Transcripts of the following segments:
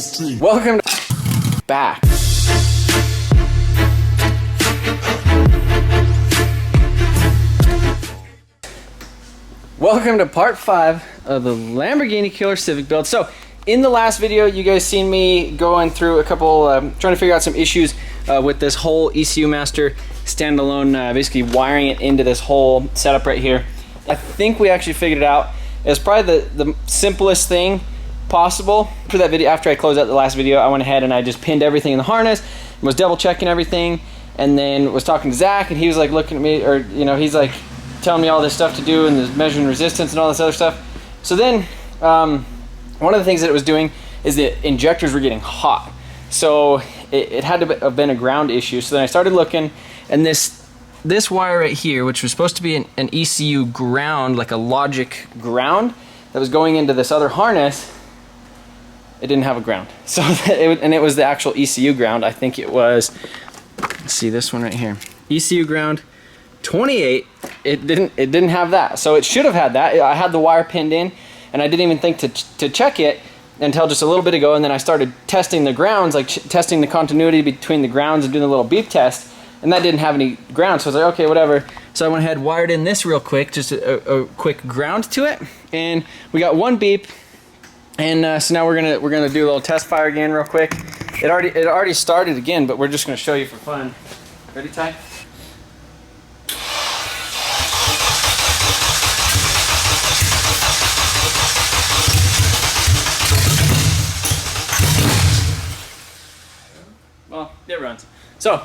Welcome back. Welcome to part 5 of the Lamborghini Killer Civic build. So in the last video, you guys seen me going through a couple, trying to figure out some issues with this whole ECU master standalone, basically wiring it into this whole setup right here. I think we actually figured it out. It's probably the simplest thing possible. For that video, after I closed out the last video, I went ahead and I just pinned everything in the harness, was double checking everything, and then was talking to Zach, and he was like looking at me, or you know, he's like telling me all this stuff to do and the measuring resistance and all this other stuff. So then one of the things that it was doing is the injectors were getting hot. So it had to have been a ground issue. So then I started looking, and this wire right here, which was supposed to be an ECU ground, like a logic ground that was going into this other harness, it didn't have a ground. So it was the actual ECU ground. I think it was, let's see, this one right here, ECU ground 28. It didn't have that. So it should have had that. I had the wire pinned in, and I didn't even think to check it until just a little bit ago. And then I started testing the grounds, like testing the continuity between the grounds and doing a little beep test, and that didn't have any ground. So I was like, okay, whatever. So I went ahead, wired in this real quick, just a quick ground to it, and we got one beep. And so now we're gonna do a little test fire again real quick. It already started again, but we're just gonna show you for fun. Ready, Ty? Well, it runs. So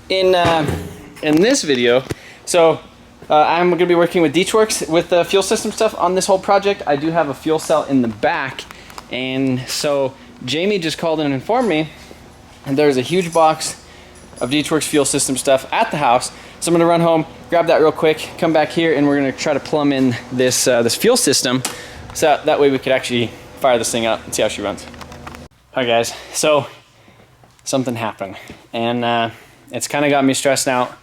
in this video, I'm going to be working with DEATSCHWERKS with the fuel system stuff on this whole project. I do have a fuel cell in the back, and so Jamie just called in and informed me, and there's a huge box of DEATSCHWERKS fuel system stuff at the house. So I'm going to run home, grab that real quick, come back here, and we're going to try to plumb in this this fuel system, so that way we could actually fire this thing up and see how she runs. All right, guys. So something happened, and it's kind of got me stressed out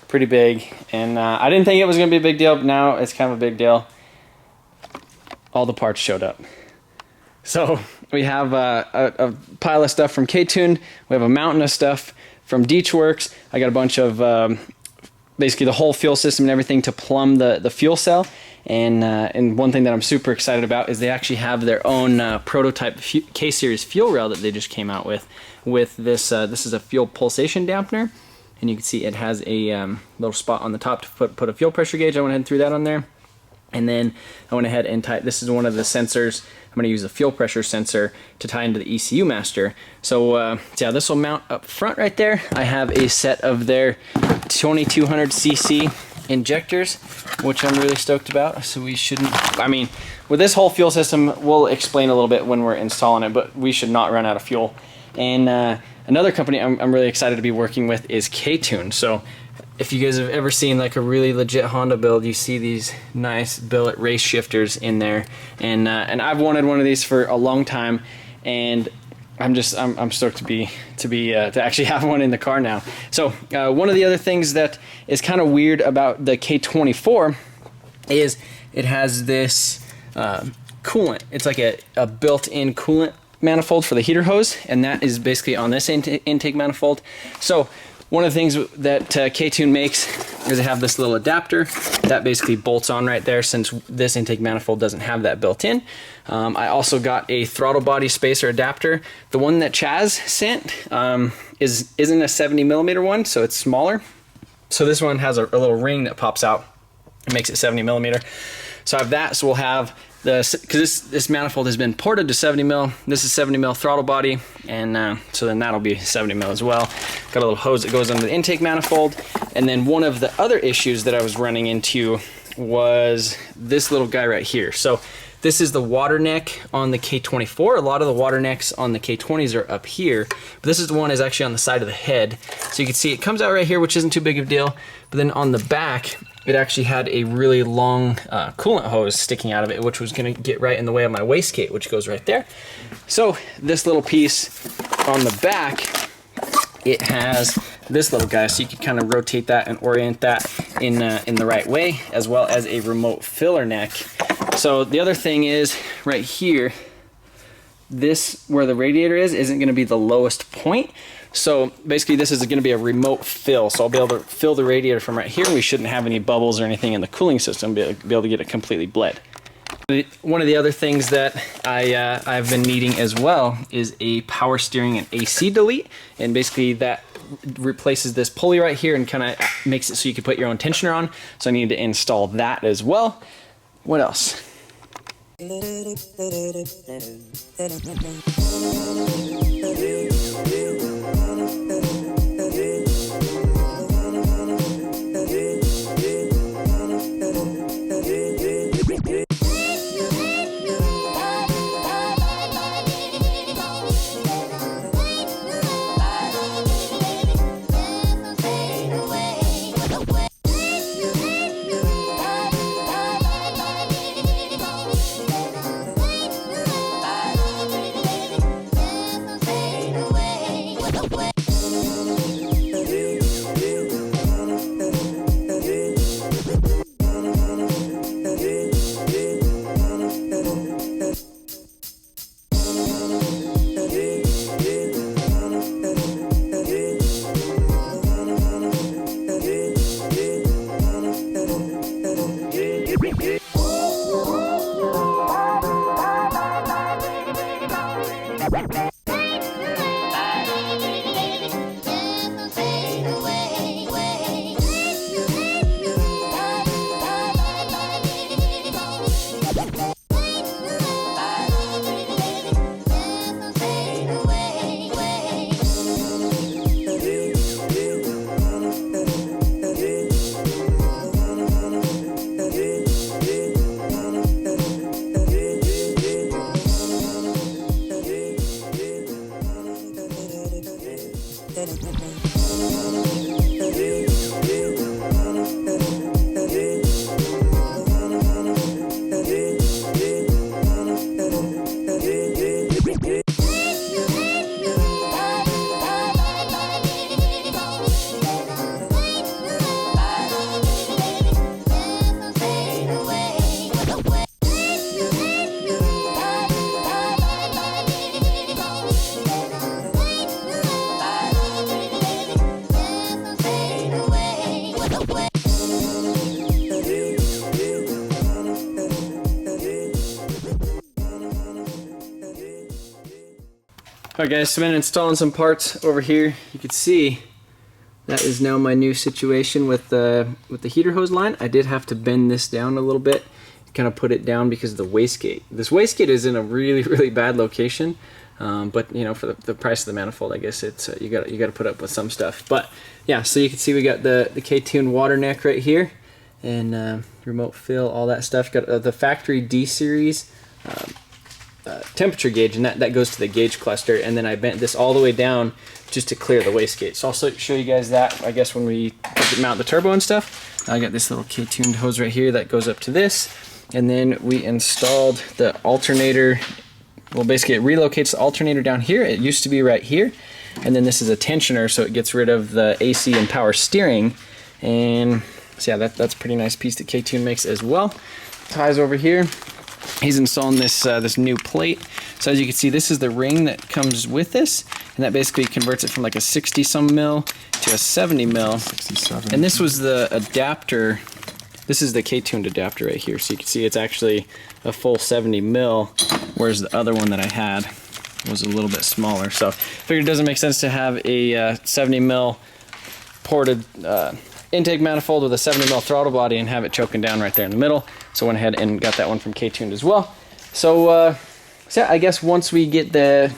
pretty big, and I didn't think it was gonna be a big deal, but now it's kind of a big deal. All the parts showed up. So we have a pile of stuff from K-Tuned, we have a mountain of stuff from DEATSCHWERKS. I got a bunch of basically the whole fuel system and everything to plumb the fuel cell, and one thing that I'm super excited about is they actually have their own prototype K-Series fuel rail that they just came out with this. This is a fuel pulsation dampener, and you can see it has a little spot on the top to put a fuel pressure gauge. I went ahead and threw that on there, and then I went ahead and this is one of the sensors. I'm going to use a fuel pressure sensor to tie into the ECU master. So yeah, this will mount up front right there. I have a set of their 2200cc injectors, which I'm really stoked about. So we shouldn't, I mean, with this whole fuel system, we'll explain a little bit when we're installing it, but we should not run out of fuel. And another company I'm really excited to be working with is K-Tuned. So if you guys have ever seen like a really legit Honda build, you see these nice billet race shifters in there, and I've wanted one of these for a long time, and I'm stoked to actually have one in the car now. So one of the other things that is kind of weird about the K24 is it has this coolant. It's like a built-in coolant manifold for the heater hose, and that is basically on this intake manifold. So one of the things that K-Tuned makes is they have this little adapter that basically bolts on right there, since this intake manifold doesn't have that built in. I also got a throttle body spacer adapter. The one that Chaz sent isn't a 70mm one, so it's smaller. So this one has a little ring that pops out. It makes it 70mm. So I have that. So we'll have because this manifold has been ported to 70mm. This is 70mm throttle body, and so then that'll be 70mm as well. Got a little hose that goes under the intake manifold. And then one of the other issues that I was running into was this little guy right here. So this is the water neck on the K24. A lot of the water necks on the K20s are up here, but this is the one that's actually on the side of the head. So you can see it comes out right here, which isn't too big of a deal. But then on the back, it actually had a really long coolant hose sticking out of it, which was gonna get right in the way of my wastegate, which goes right there. So this little piece on the back, it has this little guy, so you can kind of rotate that and orient that in the right way, as well as a remote filler neck. So the other thing is right here, this, where the radiator is, isn't going to be the lowest point. So basically this is going to be a remote fill. So I'll be able to fill the radiator from right here. We shouldn't have any bubbles or anything in the cooling system, be able to get it completely bled. One of the other things that I've been needing as well is a power steering and AC delete. And basically that replaces this pulley right here and kind of makes it so you can put your own tensioner on. So I need to install that as well. What else? Alright guys, so I've been installing some parts over here. You can see that is now my new situation with the heater hose line. I did have to bend this down a little bit, kind of put it down because of the wastegate. This wastegate is in a really bad location, but you know, for the price of the manifold, I guess it's you got to put up with some stuff. But yeah, so you can see we got the K-tune water neck right here, and remote fill, all that stuff. Got the factory D series temperature gauge, and that goes to the gauge cluster, and then I bent this all the way down just to clear the wastegate. So I'll show you guys that, I guess, when we mount the turbo and stuff. I got this little K-tuned hose right here that goes up to this, and then we installed the alternator. Well, basically it relocates the alternator down here. It used to be right here, and then this is a tensioner, so it gets rid of the AC and power steering. And so yeah, that's a pretty nice piece that K-tune makes as well. Ties over here. He's installing this this new plate. So as you can see, this is the ring that comes with this, and that basically converts it from like a 60-some mil to a 70 mil. 67. And this was the adapter. This is the K-tuned adapter right here. So you can see it's actually a full 70 mil, whereas the other one that I had was a little bit smaller. So I figured it doesn't make sense to have a 70 mil ported intake manifold with a 70 mil throttle body and have it choking down right there in the middle. So I went ahead and got that one from K-tuned as well. So yeah, I guess once we get that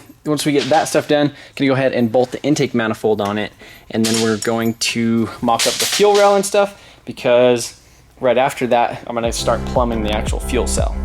stuff done, gonna go ahead and bolt the intake manifold on it, and then we're going to mock up the fuel rail and stuff, because right after that I'm gonna start plumbing the actual fuel cell.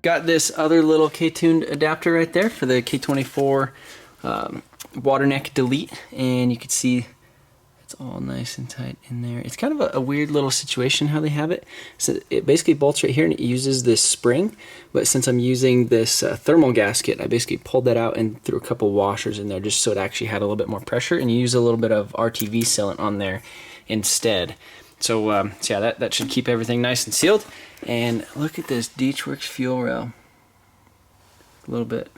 got this other little K-tuned adapter right there for the K24 water neck delete, and you can see it's all nice and tight in there. It's kind of a weird little situation how they have it. So it basically bolts right here and it uses this spring, but since I'm using this thermal gasket, I basically pulled that out and threw a couple washers in there just so it actually had a little bit more pressure, and you use a little bit of RTV sealant on there instead. So, so yeah, that should keep everything nice and sealed. And look at this DEATSCHWERKS fuel rail. A little bit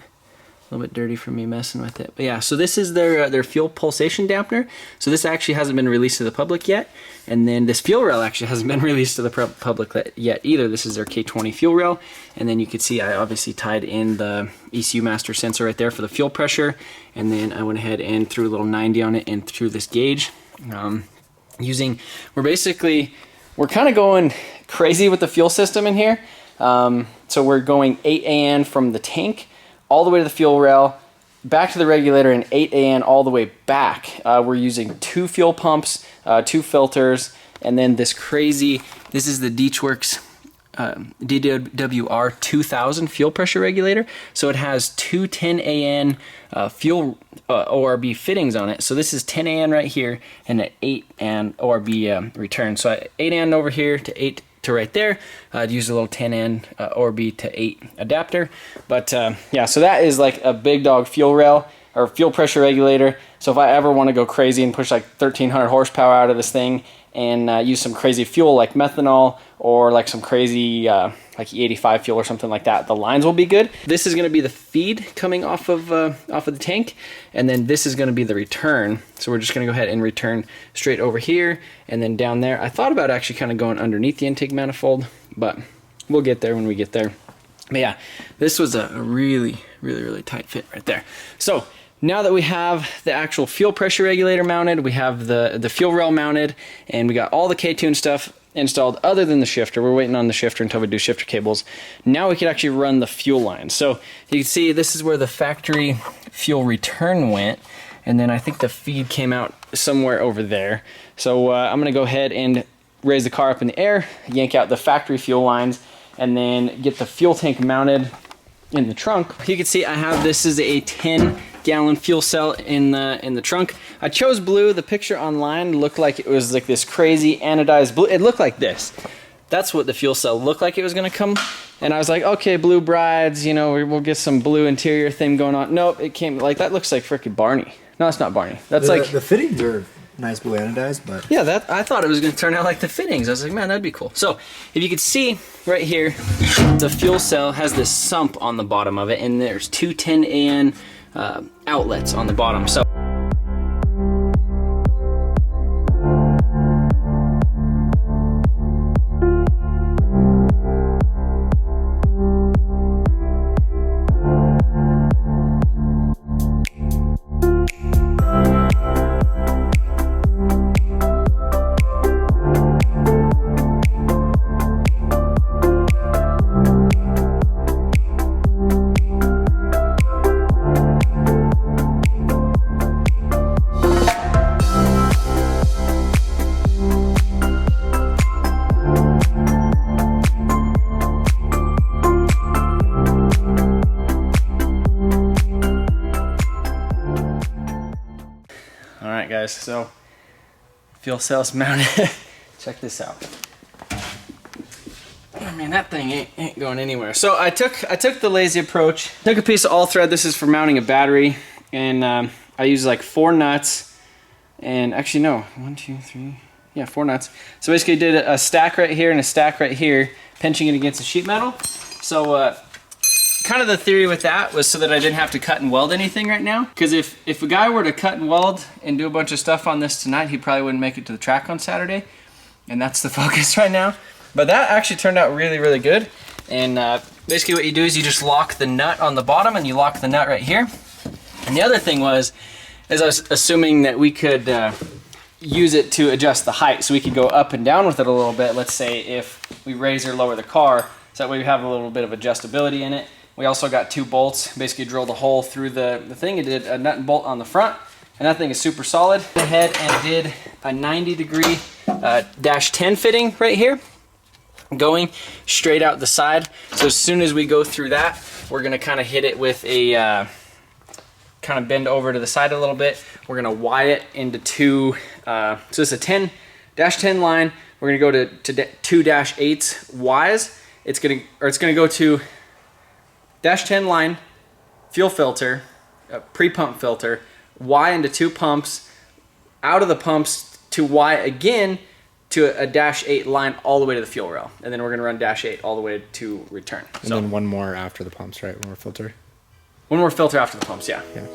dirty for me messing with it. But yeah, so this is their fuel pulsation dampener. So this actually hasn't been released to the public yet. And then this fuel rail actually hasn't been released to the public yet either. This is their K20 fuel rail. And then you can see I obviously tied in the ECU master sensor right there for the fuel pressure. And then I went ahead and threw a little 90 on it and threw this gauge. We're kind of going crazy with the fuel system in here. So we're going 8 AN from the tank all the way to the fuel rail, back to the regulator, and 8 AN all the way back. We're using 2 fuel pumps, 2 filters, and then this is the DEATSCHWERKS DWR 2000 fuel pressure regulator. So it has 2 10 AN fuel ORB fittings on it. So this is 10 AN right here and an 8 AN ORB return. So 8 AN over here to 8 to right there. I'd use a little 10 AN ORB to 8 adapter. But yeah, so that is like a big dog fuel rail or fuel pressure regulator. So if I ever want to go crazy and push like 1300 horsepower out of this thing and use some crazy fuel like methanol or like some crazy like E85 fuel or something like that, the lines will be good. This is going to be the feed coming off of the tank, and then this is going to be the return. So we're just going to go ahead and return straight over here and then down there. I thought about actually kind of going underneath the intake manifold, but we'll get there when we get there. But yeah, this was a really tight fit right there. So now that we have the actual fuel pressure regulator mounted, we have the fuel rail mounted, and we got all the K-tune stuff installed other than the shifter. We're waiting on the shifter until we do shifter cables. Now we can actually run the fuel line. So you can see this is where the factory fuel return went, and then I think the feed came out somewhere over there. So I'm gonna go ahead and raise the car up in the air, yank out the factory fuel lines, and then get the fuel tank mounted in the trunk. You can see I have, this is a 10-gallon fuel cell in the trunk. I chose blue. The picture online looked like it was like this crazy anodized blue. It looked like this. That's what the fuel cell looked like it was gonna come. And I was like, okay, blue brides, you know, we'll get some blue interior thing going on. Nope, it came like, that looks like frickin' Barney. No, it's not Barney. That's like the fittings are nice blue anodized, but yeah, that I thought it was gonna turn out like the fittings. I was like, man, that'd be cool. So if you could see right here, the fuel cell has this sump on the bottom of it, and there's 2 10 AN outlets on the bottom. So guys, so fuel cells mounted. Check this out. I mean, that thing ain't going anywhere. So I took the lazy approach. Took a piece of all thread. This is for mounting a battery, and I used like 4 nuts. And actually, no, 1, 2, 3, yeah, 4 nuts. So basically, did a stack right here and a stack right here, pinching it against the sheet metal. So kind of the theory with that was so that I didn't have to cut and weld anything right now. Because if a guy were to cut and weld and do a bunch of stuff on this tonight, he probably wouldn't make it to the track on Saturday. And that's the focus right now. But that actually turned out really good. And basically what you do is you just lock the nut on the bottom, and you lock the nut right here. And the other thing was I was assuming that we could use it to adjust the height, so we could go up and down with it a little bit. Let's say if we raise or lower the car, so that way we have a little bit of adjustability in it. We also got 2 bolts, basically drilled a hole through the thing. It did a nut and bolt on the front, and that thing is super solid. Went ahead and did a 90-degree -10 fitting right here. going straight out the side. So as soon as we go through that, we're gonna kind of hit it with a, kind of bend over to the side a little bit. We're gonna Y it into two, so it's a 10-10 line. We're gonna go to 2-8s Ys. It's gonna go to -10 line, fuel filter, pre-pump filter, Y into 2 pumps, out of the pumps to Y again to a -8 line all the way to the fuel rail. And then we're gonna run -8 all the way to return. And then one more after the pumps, right? One more filter? One more filter after the pumps, yeah. Yes.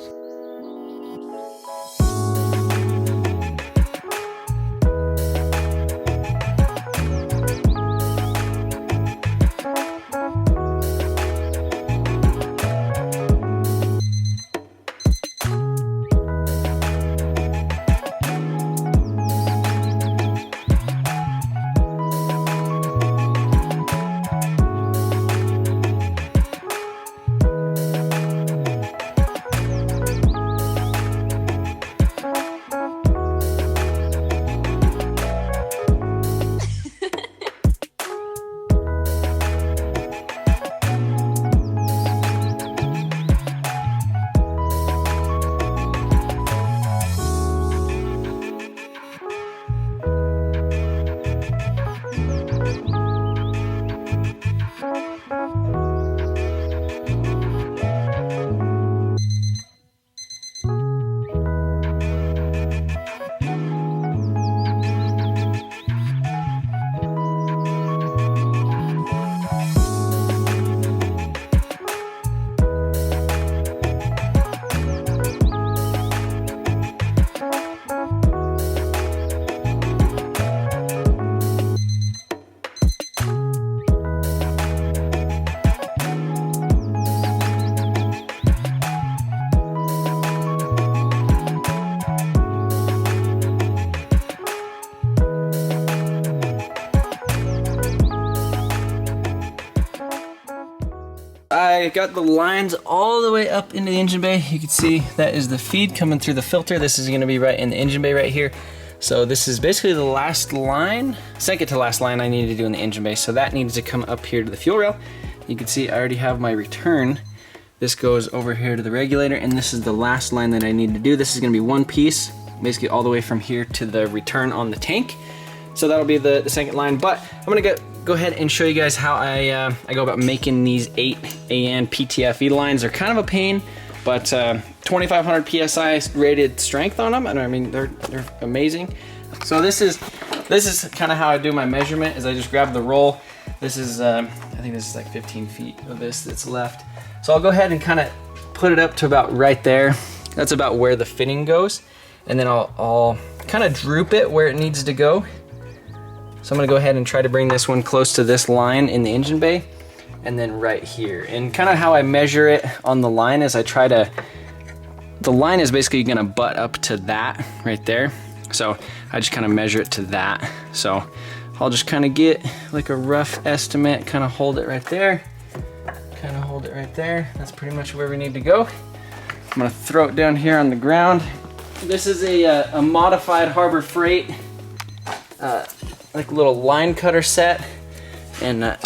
I got the lines all the way up into the engine bay. You can see that is the feed coming through the filter. This is gonna be right in the engine bay right here. So this is basically the last line, second to last line I need to do in the engine bay. So that needs to come up here to the fuel rail. You can see I already have my return. This goes over here to the regulator, and this is the last line that I need to do. This is gonna be one piece, basically all the way from here to the return on the tank. So that'll be the second line, but I'm gonna go ahead and show you guys how I go about making these 8 AN Pt.5 lines. They're kind of a pain, but 2,500 PSI rated strength on them, and I mean, they're amazing. So this is kind of how I do my measurement, is I just grab the roll. This is, I think this is like 15 feet of this that's left. So I'll go ahead and kind of put it up to about right there. That's about where the fitting goes. And then I'll kind of droop it where it needs to go. So I'm gonna go ahead and try to bring this one close to this line in the engine bay, and then right here. And kind of how I measure it on the line is the line is basically gonna butt up to that right there. So I just kind of measure it to that. So I'll just kind of get like a rough estimate, kind of hold it right there, kind of hold it right there. That's pretty much where we need to go. I'm gonna throw it down here on the ground. This is a modified Harbor Freight like a little line cutter set, and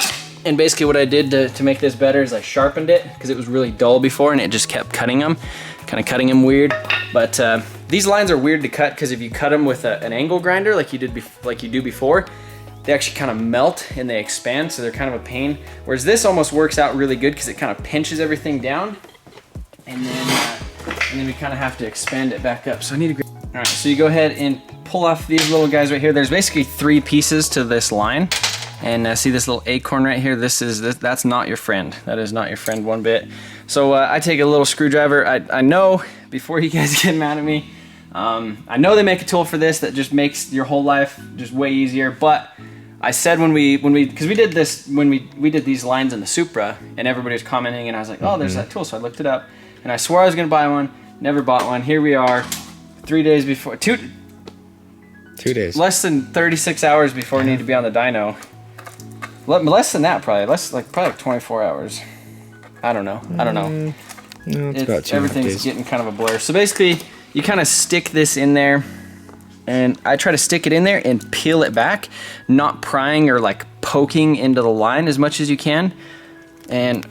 basically what I did to make this better is I sharpened it because it was really dull before and it just kept cutting them, kind of cutting them weird. But these lines are weird to cut because if you cut them with an angle grinder like you do before, they actually kind of melt and they expand, so they're kind of a pain. Whereas this almost works out really good because it kind of pinches everything down, and then we kind of have to expand it back up. So I need to. All right, so you go ahead and pull off these little guys right here. There's basically 3 pieces to this line. And see this little acorn right here? That's not your friend. That is not your friend one bit. So I take a little screwdriver. I know, before you guys get mad at me, I know they make a tool for this that just makes your whole life just way easier. But I said because we did this when we did these lines in the Supra, and everybody was commenting, and I was like, oh, there's that tool. So I looked it up, and I swore I was gonna buy one. Never bought one. Here we are, 3 days before, 2 days. Less than 36 hours before we need to be on the dyno. Less than that, probably. Probably like 24 hours. I don't know. No, it's about 2 everything's days. getting kind of a blur. So basically, you kind of stick this in there, and I try to stick it in there and peel it back, not prying or like poking into the line as much as you can, and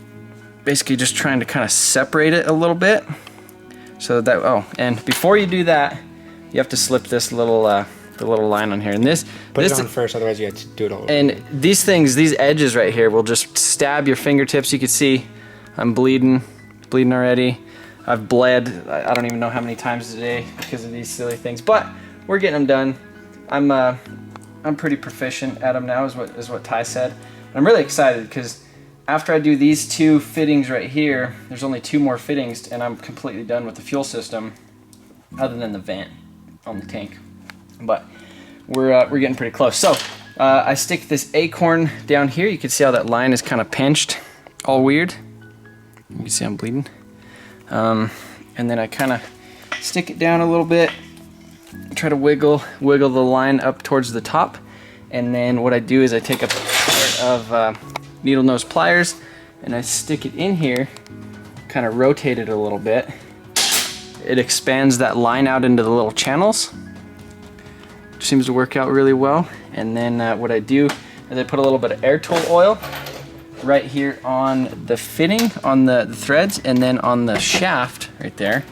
basically just trying to kind of separate it a little bit. So that, oh, and before you do that, you have to slip this little the little line on here. And this put it on first, otherwise you have to do it all over. And these things, these edges right here, will just stab your fingertips. You can see I'm bleeding already. I've bled, I don't even know how many times today because of these silly things, but we're getting them done. I'm pretty proficient at them now, is what Ty said. And I'm really excited because after I do these 2 fittings right here, there's only 2 more fittings, and I'm completely done with the fuel system, other than the vent on the tank. But we're getting pretty close. So I stick this acorn down here. You can see how that line is kind of pinched, all weird. You can see I'm bleeding. And then I kind of stick it down a little bit, try to wiggle the line up towards the top, and then what I do is I take a pair of needle nose pliers and I stick it in here, kind of rotate it a little bit. It expands that line out into the little channels, which seems to work out really well. And then what I do is I put a little bit of air tool oil right here on the fitting, on the threads, and then on the shaft right there.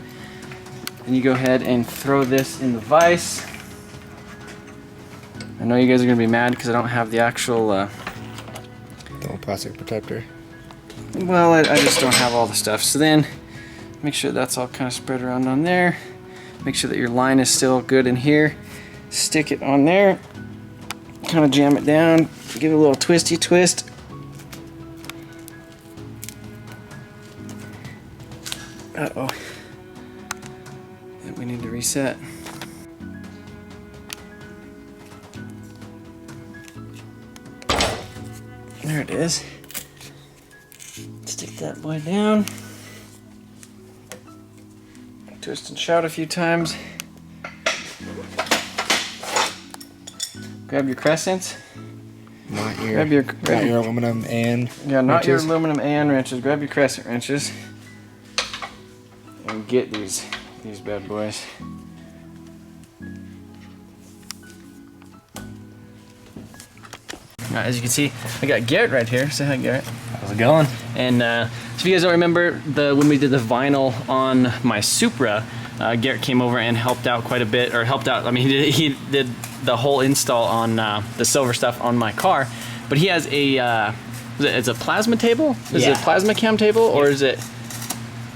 And you go ahead and throw this in the vise. I know you guys are gonna be mad because I don't have the actual the little plastic protector. Well, I just don't have all the stuff. So then make sure that's all kind of spread around on there. Make sure that your line is still good in here. Stick it on there, kind of jam it down, give it a little twisty twist. Uh-oh. We need to reset. There it is. Stick that boy down. Twist and shout a few times. Grab your crescents. Not your aluminum and not your aluminum and wrenches. Grab your crescent wrenches and get these bad boys. Alright, as you can see, I got Garrett right here. Say hi, Garrett. How's it going? And so if you guys don't remember, when we did the vinyl on my Supra, Garrett came over and helped out quite a bit, or helped out, I mean, he did the whole install on the silver stuff on my car. But he has a, it's a plasma table? Is it a plasma cam table, or is it?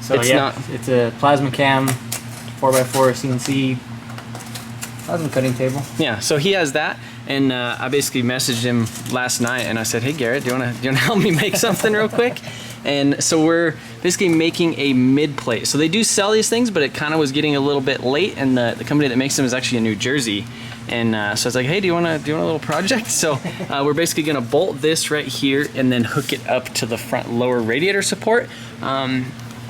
So it's a plasma cam, 4x4 CNC plasma cutting table. Yeah, so he has that, and I basically messaged him last night, and I said, "Hey Garrett, do you wanna help me make something real quick?" And so we're basically making a mid plate. So they do sell these things, but it kind of was getting a little bit late, and the company that makes them is actually in New Jersey. And so I was like, "Hey, do you want a little project?" So we're basically gonna bolt this right here and then hook it up to the front lower radiator support.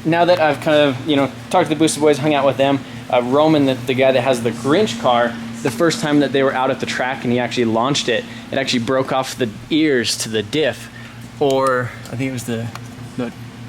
Now that I've kind of, talked to the Boosted Boys, hung out with them, Roman, the guy that has the Grinch car, the first time that they were out at the track and he actually launched it, it actually broke off the ears to the diff, or I think it was the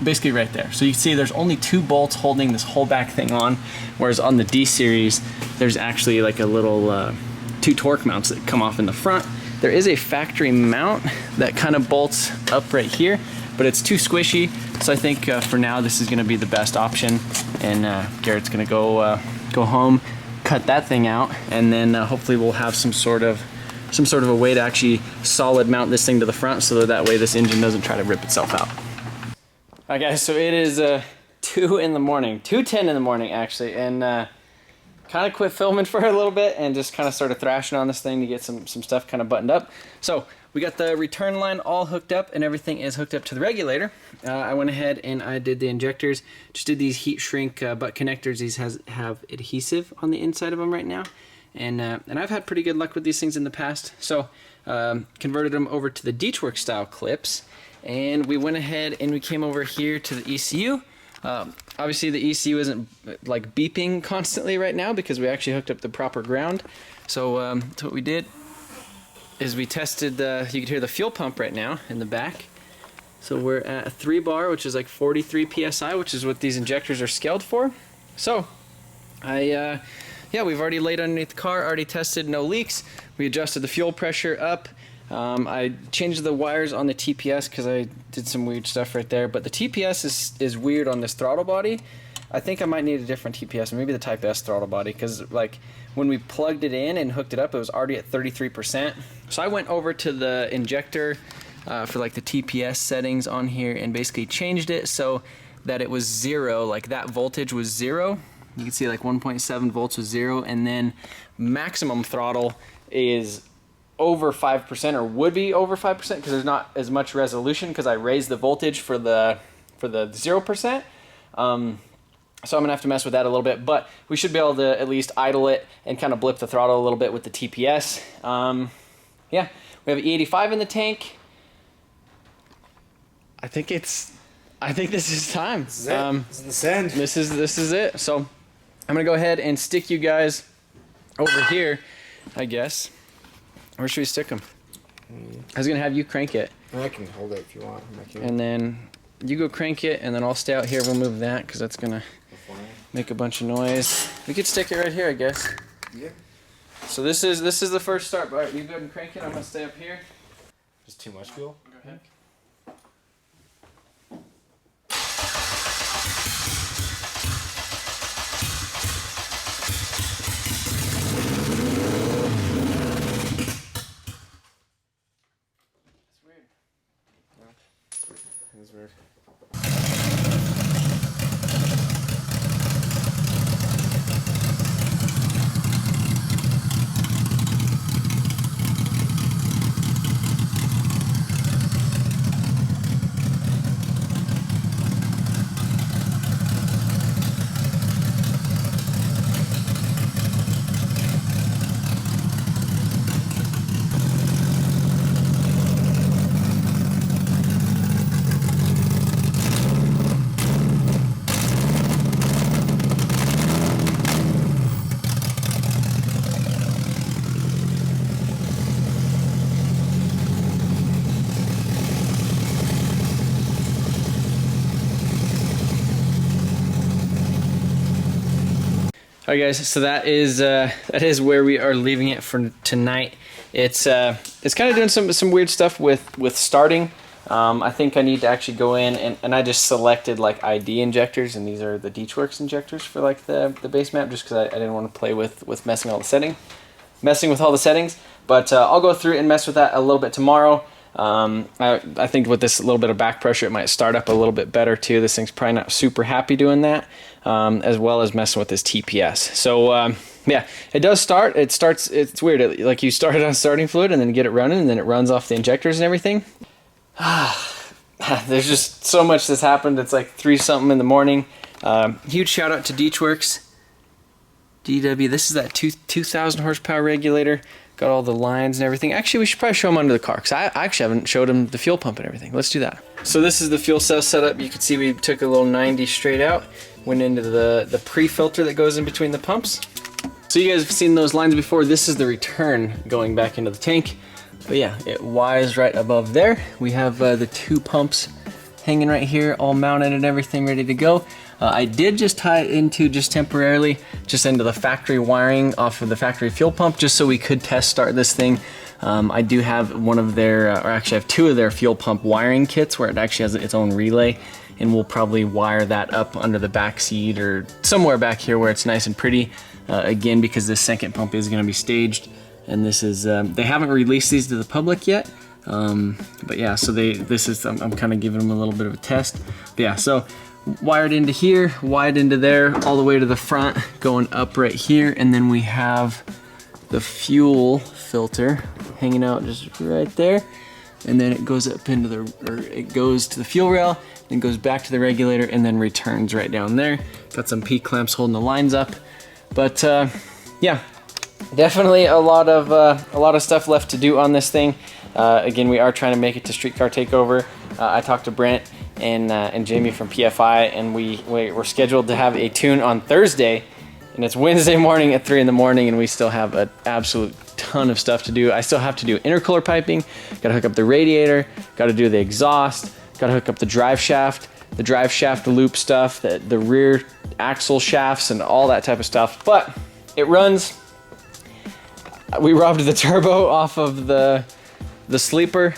basically right there. So you can see there's only 2 bolts holding this whole back thing on, whereas on the D series, there's actually like a little 2 torque mounts that come off in the front. There is a factory mount that kind of bolts up right here, but it's too squishy. So I think for now this is going to be the best option, and Garrett's going to go home, cut that thing out, and then hopefully we'll have some sort of a way to actually solid mount this thing to the front, so that way this engine doesn't try to rip itself out. All right, guys. So it is 2 in the morning, 2:10 in the morning actually, and kind of quit filming for a little bit and just kind of started thrashing on this thing to get some stuff kind of buttoned up. So we got the return line all hooked up and everything is hooked up to the regulator. I went ahead and I did the injectors, just did these heat shrink butt connectors. These have adhesive on the inside of them right now. And I've had pretty good luck with these things in the past. So converted them over to the DEATSCHWERKS style clips. And we went ahead and we came over here to the ECU. Obviously the ECU isn't like beeping constantly right now because we actually hooked up the proper ground. So what we did is we tested you can hear the fuel pump right now in the back. So we're at a 3 bar, which is like 43 PSI, which is what these injectors are scaled for. So yeah, we've already laid underneath the car, already tested, no leaks. We adjusted the fuel pressure up. I changed the wires on the TPS because I did some weird stuff right there, but the TPS is weird on this throttle body. I think I might need a different TPS, maybe the Type S throttle body, because like when we plugged it in and hooked it up, it was already at 33%. So I went over to the injector for like the TPS settings on here and basically changed it so that it was 0, like that voltage was 0. You can see like 1.7 volts was 0, and then maximum throttle is over 5%, or would be over 5%, because there's not as much resolution because I raised the voltage for the 0%. So I'm gonna have to mess with that a little bit, but we should be able to at least idle it and kind of blip the throttle a little bit with the TPS. Yeah, we have E85 in the tank. I think this is time. This is it. This is the send. This is it. So I'm gonna go ahead and stick you guys over here, I guess. Where should we stick them? I was gonna have you crank it. I can hold it if you want. And then you go crank it, and then I'll stay out here. We'll move that because that's gonna make a bunch of noise. We could stick it right here, I guess. Yeah. So this is the first start. All right, you go ahead and crank it. I'm gonna stay up here. Just too much fuel. Go ahead. That's weird. It is weird. All right, guys. So that is where we are leaving it for tonight. It's kind of doing some weird stuff with starting. I think I need to actually go in and I just selected like ID injectors, and these are the DEATSCHWERKS injectors for like the base map, just because I didn't want to play with messing with all the settings. But I'll go through and mess with that a little bit tomorrow. I think with this little bit of back pressure, it might start up a little bit better too. This thing's probably not super happy doing that, as well as messing with this TPS. So yeah, it does start. It's weird. Like you start it on starting fluid and then get it running, and then it runs off the injectors and everything. There's just so much that's happened. It's like 3 something in the morning. Huge shout out to DEATSCHWERKS. DW, this is that 2,000 horsepower regulator. Got all the lines and everything. Actually, we should probably show them under the car, because I actually haven't showed them the fuel pump and everything. Let's do that. So this is the fuel cell setup. You can see we took a little 90 straight out, went into the pre-filter that goes in between the pumps. So you guys have seen those lines before. This is the return going back into the tank. But yeah, it Y's right above there. We have the 2 pumps hanging right here, all mounted and everything ready to go. I did just tie it into just temporarily, just into the factory wiring off of the factory fuel pump, just so we could test start this thing. I do have one of their, or actually I have 2 of their fuel pump wiring kits where it actually has its own relay, and we'll probably wire that up under the back seat or somewhere back here where it's nice and pretty. Again, because this second pump is going to be staged, and this is, they haven't released these to the public yet. But yeah, so I'm kind of giving them a little bit of a test. But yeah, so wired into here, wired into there, all the way to the front, going up right here, and then we have the fuel filter hanging out just right there, and then it goes up into it goes to the fuel rail, then goes back to the regulator, and then returns right down there. Got some P clamps holding the lines up, but yeah, definitely a lot of stuff left to do on this thing. Again, we are trying to make it to Streetcar Takeover. I talked to Brent and Jamie from Pt.5, and we're scheduled to have a tune on Thursday, and it's Wednesday morning at 3 in the morning, and we still have an absolute ton of stuff to do. I still have to do intercooler piping, gotta hook up the radiator, gotta do the exhaust, gotta hook up the drive shaft loop stuff, the rear axle shafts, and all that type of stuff. But it runs. We robbed the turbo off of the the sleeper,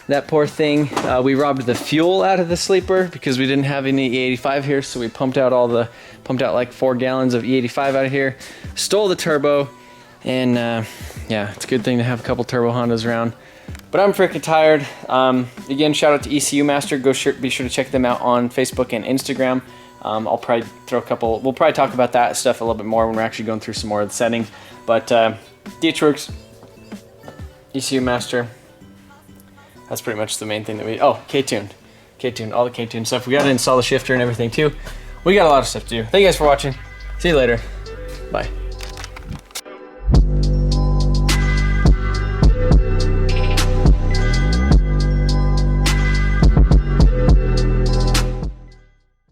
that poor thing, we robbed the fuel out of the sleeper because we didn't have any E85 here, so we pumped out like 4 gallons of E85 out of here, stole the turbo, and yeah, it's a good thing to have a couple turbo Hondas around. But I'm freaking tired. Again, shout out to ECU Master. Be sure to check them out on Facebook and Instagram. I'll probably throw a couple, we'll probably talk about that stuff a little bit more when we're actually going through some more of the settings. But DEATSCHWERKS, ECU Master, that's pretty much the main thing that we, oh, K-Tune, all the K-Tune stuff. We got to install the shifter and everything too. We got a lot of stuff to do. Thank you guys for watching. See you later. Bye.